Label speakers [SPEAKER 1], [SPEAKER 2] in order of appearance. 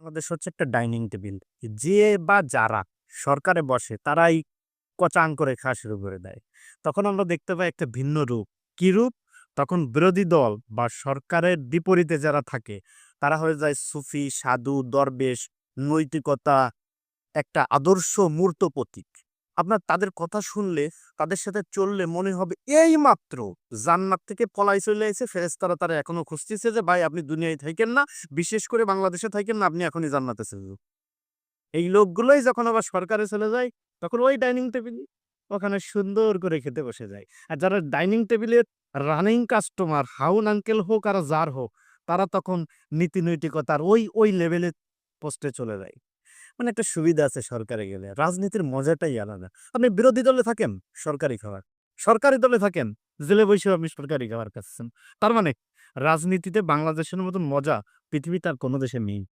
[SPEAKER 1] বাংলাদেশ হচ্ছে একটা dining table. যে বা যারা সরকারে বসে তারাই কচাং করে খাওয়া শুরু করে দেয়। তখন আমরা দেখতে পাই একটা ভিন্ন রূপ। কি রূপ? তখন বিরোধী দল বা সরকারের বিপরীতে যারা থাকে তারা হয়ে যায় সুফি, সাধু, দরবেশ, নৈতিকতা একটা আদর্শ মূর্ত প্রতীক। আপনার তাদের কথা শুনলে, তাদের সাথে চললে মনে হবে এইমাত্র জান্নাত থেকে পলাই চলে আইছে। ফেরেশতারা তারা এখনো খুঁজতেছে যে, "ভাই আপনি দুনিয়ায় থাইকেন না, বিশেষ করে বাংলাদেশে থাইকেন না, আপনি এখনই জান্নাতে চলে যান।" এই লোকগুলোই যখন আবার সরকারে চলে যায়, তখন ওই ডাইনিং টেবিল ওখানে সুন্দর করে খেতে বসে যায়। আর যারা ডাইনিং টেবিলের রানিং কাস্টমার, হাউন আঙ্কেল হোক আর যার হোক, তারা তখন নীতি নৈতিকতার ওই লেভেলের পোস্টে চলে যায়। মানে একটা সুবিধা আছে সরকারে গেলে। রাজনীতির মজাটাই আলাদা। আপনি বিরোধী দলে থাকেন, সরকারি খাবার। সরকারি দলে থাকেন, জেলে বইসেও আপনি সরকারি খাবার খাচ্ছেন। তার মানে রাজনীতিতে বাংলাদেশের মতন মজা পৃথিবীতে আর কোন দেশে নেই।